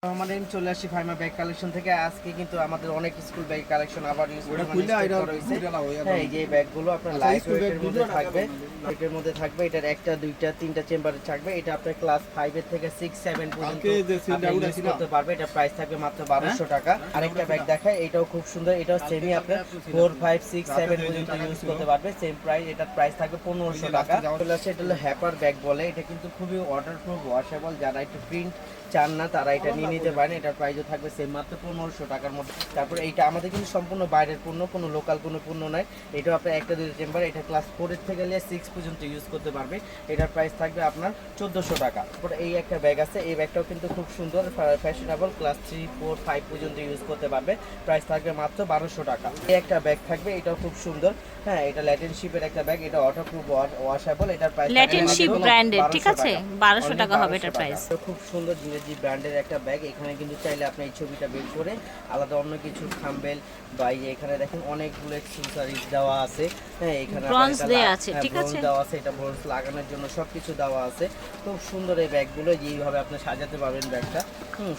আমাদের চলে আসি ফাইমা ব্যাগ কালেকশন থেকে। আজকে কিন্তু আমাদের অনেক স্কুল ব্যাগ কালেকশন আবার এই যে ব্যাগগুলো আপনার লাইট ওয়েটের মধ্যে থাকবে, এটার মধ্যে থাকবে এটার একটা দুইটা তিনটা চেম্বারে থাকবে। এটা আপনার ক্লাস 5 এর থেকে 6 7 পর্যন্ত ইউজ করতে পারবে। এটা প্রাইস থাকবে মাত্র 1200 টাকা। আরেকটা ব্যাগ দেখায়, এটাও খুব সুন্দর, এটাও সেমি আপনার 4 5 6 7 পর্যন্ত ইউজ করতে পারবে। সেম প্রাইস, এটার প্রাইস থাকবে 1500 টাকা। চলে আসে এটা হলো হ্যাপার ব্যাগ বলে, এটা কিন্তু খুবই ওয়াটারপ্রুফ ওয়াশেবল। যারা একটু প্রিন্ট চান না তারা এটা নিয়ে নিতে পারেন। এটার প্রাইসও থাকবে সেম মাত্র 1500 টাকার মধ্যে। তারপরে এইটা আমাদের কিন্তু সম্পূর্ণ বাইরের পণ্য, কোনো লোকাল কোনো পণ্য নয়। এটাও আপনার একটা দুটো চেম্বার, এটা ক্লাস 4 এর থেকে নিয়ে 6 পর্যন্ত ইউজ করতে পারবে। এটার প্রাইস থাকবে আপনার 1400 টাকা। তারপরে এই একটা ব্যাগ আছে, এই ব্যাগটাও কিন্তু খুব সুন্দর ফ্যাশনেবল, ক্লাস 3 4 5 পর্যন্ত ইউজ করতে পারবে। প্রাইস থাকবে মাত্র 1200 টাকা। এই একটা ব্যাগ থাকবে, এটাও খুব সুন্দর। হ্যাঁ, এটা ল্যাটেনশিপের একটা ব্যাগ, এটা ওয়াটারপ্রুফ ওয়াশেবল। এটার প্রাইস ল্যাটেনশিপ ব্র্যান্ডের, ঠিক আছে, 1200 টাকা হবে এটার প্রাইস। খুব সুন্দর জিঙ্গেজি ব্র্যান্ডের একটা ব্যাগ। এখানে কিন্তু চাইলে আপনি এই ছবিটা বের করে আলাদা অন্য কিছু থাম্বেল বা এখানে দেখেন অনেকগুলো অ্যাকসেসরিজ দেওয়া আছে। হ্যাঁ, এখানে ব্রোঞ্জ দেওয়া আছে, ঠিক আছে, দেওয়া আছে, এটা ব্রোঞ্জ লাগানোর জন্য সবকিছু দেওয়া আছে। খুব সুন্দর এই ব্যাগগুলো, যেইভাবে আপনি সাজাতে পারবেন ব্যাগটা,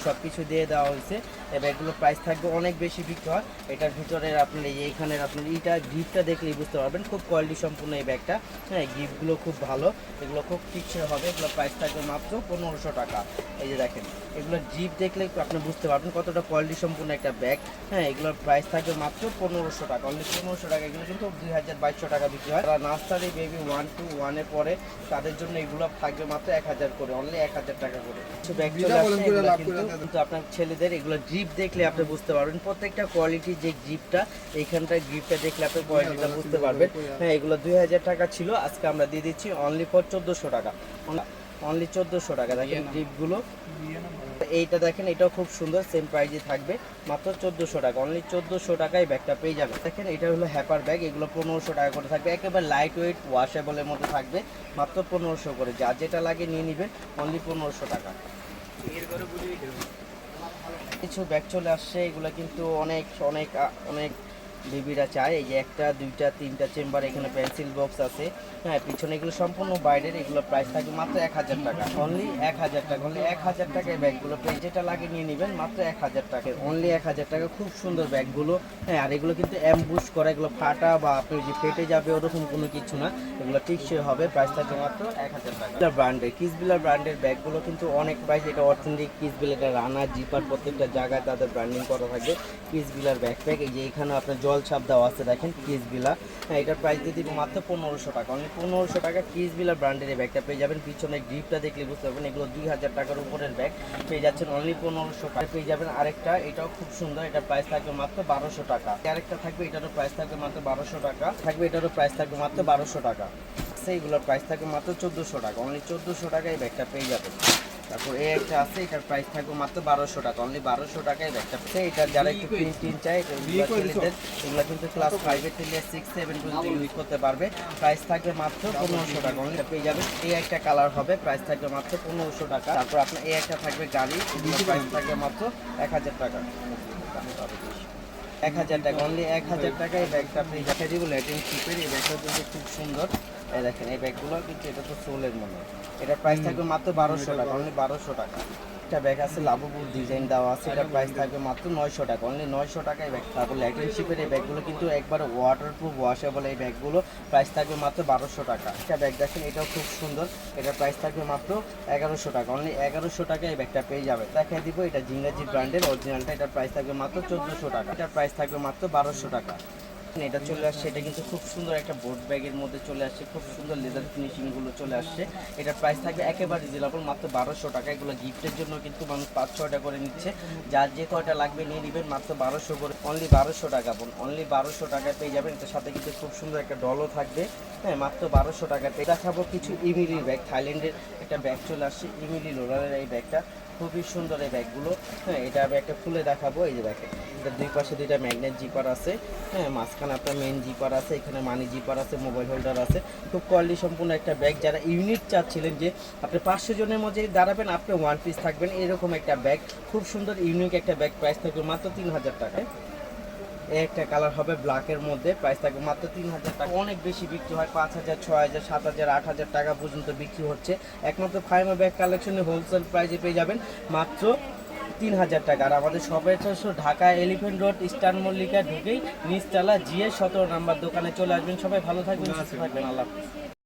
সবকিছু দিয়ে দেওয়া হয়েছে। এই ব্যাগগুলোর প্রাইস থাকবে অনেক বেশি বিক্রি হয়। এটার ভিতরের আপনার এইখানের আপনার এইটা গিফটটা দেখলেই বুঝতে পারবেন, খুব কোয়ালিটি সম্পূর্ণ এই ব্যাগটা। হ্যাঁ, গিফটগুলো খুব ভালো, এগুলো খুব টিকসই হবে। এগুলো প্রাইস থাকবে মাত্র 1500 টাকা। এই যে দেখেন, এগুলো জিপ দেখলে আপনি বুঝতে পারবেন কতটা কোয়ালিটি সম্পূর্ণ একটা ব্যাগ। হ্যাঁ, এগুলোর প্রাইস থাকবে মাত্র 1500 টাকা, অনলি 1500 টাকা। এগুলো কিন্তু 2200 টাকা বিক্রি হয়। তারা নার্সারি বেবি 1 to 1 এ পড়ে, তাদের জন্য এগুলো থাকবে মাত্র 1000 করে, অনলি 1000 টাকা করে। ব্যাগ চলে আসছে, এগুলো কিন্তু আপনার ছেলেদের এগুলো জিপ দেখলে আপনি বুঝতে পারবেন প্রত্যেকটা কোয়ালিটি। যে জিপটা এইখানটায় জিপটা দেখলে আপনি কোয়ালিটিটা বুঝতে পারবেন। হ্যাঁ, এগুলো 2000 টাকা ছিল, আজকে আমরা দিয়ে দিচ্ছি অনলি ফর 1400 টাকা, অনলি 1400 টাকা। দেখেন জিপগুলো, এইটা দেখেন, এটাও খুব সুন্দর, সেম প্রাইসে থাকবে মাত্র 1400 টাকা, অনলি 1400 টাকায় ব্যাগটা পেয়ে যাবে। দেখেন, এটা হলো হ্যাপার ব্যাগ, এগুলো 1500 টাকা করে থাকবে, একেবারে লাইট ওয়েট ওয়াশেবলের মধ্যে থাকবে, মাত্র 1500 করে। যা যেটা লাগে নিয়ে নেবেন, অনলি 1500 টাকা। কিছু ব্যাগ চলে আসছে, এগুলো কিন্তু অনেক অনেক অনেক বেবিরা চায়। এই যে একটা দুইটা তিনটা চেম্বার, এখানে পেন্সিল বক্স আছে। হ্যাঁ, পিছনে এগুলো সম্পূর্ণ বাইরের। এগুলো প্রাইস থাকবে মাত্র 1000 টাকা, অনলি 1000 টাকা, অনলি 1000 টাকায় ব্যাগগুলো যেটা লাগে নিয়ে নেবেন, মাত্র 1000 টাকা, অনলি 1000 টাকা। খুব সুন্দর ব্যাগগুলো। হ্যাঁ, আর এগুলো কিন্তু অ্যাম্বুশ করা, এগুলো ফাটা বা আপনি যে ফেটে যাবে ওরকম কোনো কিছু না, এগুলো টিকসই হবে। প্রাইস থাকবে মাত্র 1000 টাকা। ব্র্যান্ডের কিসবিলার ব্র্যান্ডের ব্যাগগুলো কিন্তু অনেক প্রাইস। এটা অথেন্টিক কিসবিল, এটা রানা জিপার প্রত্যেকটা জায়গায় তাদের ব্র্যান্ডিং করা থাকে। কিসবিলার ব্যাকপ্যাক, এই যে এখানে আপনার জল ছাপ দেওয়া আছে, দেখেন কিসবিলা। হ্যাঁ, এটার প্রাইস দিয়ে দিব মাত্র 1500 টাকা, অনলি 1500 টাকা কিসবিলা ব্র্যান্ডের এই ব্যাগটা পেয়ে যাবেন। পিছনে গ্রিপটা দেখলে বুঝতে পারবেন, এগুলো 2000 টাকার উপরের ব্যাগ পেয়ে যাচ্ছেন, অনলি 1500 টাকা পেয়ে যাবেন। আরেকটা, এটাও খুব সুন্দর, এটার প্রাইস থাকবে মাত্র 1200 টাকা। আরেকটা থাকবে, এটারও প্রাইস থাকবে মাত্র 1200 টাকা থাকবে, এটারও প্রাইস থাকবে মাত্র 1200 টাকা। এইগুলোর প্রাইস থাকবে মাত্র 1400 টাকা, অনলি 1400 টাকা এই ব্যাগটা পেয়ে যাবেন। তারপর এই একটা আছে, এটার প্রাইস থাকবে মাত্র 1200 টাকা, অনলি 1200 টাকায় ব্যাগটা পেয়ে। এটা যারা একটু প্রিন্ট চায়, এগুলো কিন্তু ক্লাস 5 এর থেকে 6 7 পর্যন্ত ইউজ করতে পারবে। প্রাইস থাকবে মাত্র 1500 টাকা, অনলি পেয়ে যাবেন। এই একটা কালার হবে, প্রাইস থাকবে মাত্র 1500 টাকা। তারপর আপনার এই একটা থাকবে গাড়ি, এগুলোর প্রাইস থাকবে মাত্র 1000 টাকা, 1000 টাকা, অনলি 1000 টাকায় ব্যাগটা আপনি দেখা দিব। ল্যাটিন শিপের এই ব্যাগটা কিন্তু খুব সুন্দর। এই দেখেন, এই ব্যাগগুলো কিন্তু এটা তো সোলের মনে, এটার প্রাইস থাকবে মাত্র 1200 টাকা, অনলি 1200 টাকা। একটা ব্যাগ আছে লাভবুর ডিজাইন দেওয়া আছে, এটার প্রাইস থাকবে মাত্র 900 টাকা, অনলি 900 টাকায় ব্যাগ। তারপর ল্যাটিন শিপের এই ব্যাগগুলো কিন্তু একবারে ওয়াটারপ্রুফ ওয়াশেবল, এই ব্যাগগুলো প্রাইস থাকবে মাত্র 1200 টাকা। একটা ব্যাগ দেখেন, এটাও খুব সুন্দর, এটার প্রাইস থাকবে মাত্র 1100 টাকা, অনলি 1100 টাকায় এই ব্যাগটা পেয়ে যাবে। দেখাই দিব, এটা জিঙ্গাজি ব্র্যান্ডের অরিজিনালটা, এটার প্রাইস থাকবে মাত্র 1400 টাকা, এটার প্রাইস থাকবে মাত্র 1200 টাকা। এটা চলে আসছে, এটা কিন্তু খুব সুন্দর একটা বোট ব্যাগের মধ্যে চলে আসছে, খুব সুন্দর লেদার ফিনিশিং গুলো চলে আসছে। এটার প্রাইস থাকবে একেবারে রিজনেবল, মাত্র 1200 টাকা। এগুলো গিফটের জন্য কিন্তু মানুষ 5-6টা করে নিচ্ছে, যার যে কয়টা লাগবে নিয়ে নেবেন, মাত্র 1200 করে, অনলি 1200 টাকা, অনলি 1200 টাকায় পেয়ে যাবেন। এটার সাথে কিন্তু খুব সুন্দর একটা ডলও থাকবে। হ্যাঁ, মাত্র 1200 টাকাতে দেখাবো কিছু ইমিলির ব্যাগ। থাইল্যান্ডের একটা ব্যাগ চলে আসছে, ইমিলি রোলারের এই ব্যাগটা খুবই সুন্দর এই ব্যাগগুলো। হ্যাঁ, এটা আমি একটা খুলে দেখাবো। এই যে দেখেন, এটা দুই পাশে দুইটা ম্যাগনেট জিপার আছে। হ্যাঁ, মাঝখানে আপনার মেন জিপার আছে, এখানে মানি জিপার আছে, মোবাইল হোল্ডার আছে। খুব কোয়ালিটি সম্পূর্ণ একটা ব্যাগ। যারা ইউনিট চাচ্ছিলেন যে আপনি 500 জনের মধ্যে দাঁড়াবেন, আপনি ওয়ান পিস থাকবেন, এরকম একটা ব্যাগ, খুব সুন্দর ইউনিক একটা ব্যাগ, প্রাইস থাকবে মাত্র 3000 টাকায়। একটা কালার হবে ব্ল্যাকের মধ্যে, প্রাইস থাকবে মাত্র 3000 টাকা। অনেক বেশি বিক্রি হয়, 5000 6000 7000 8000 টাকা পর্যন্ত বিক্রি হচ্ছে। একমাত্র ফাইমা ব্যাগ কালেকশনে হোলসেল প্রাইসে পেয়ে যাবেন মাত্র 3000 টাকা। আর আমাদের শপের Dhaka elephant road eastern Mallika ঢুকেই নিচতলা জিএ 17 নাম্বার দোকানে চলে আসবেন। সবাই ভালো থাকবেন, সুস্থ থাকবেন, আল্লাহ হাফেজ।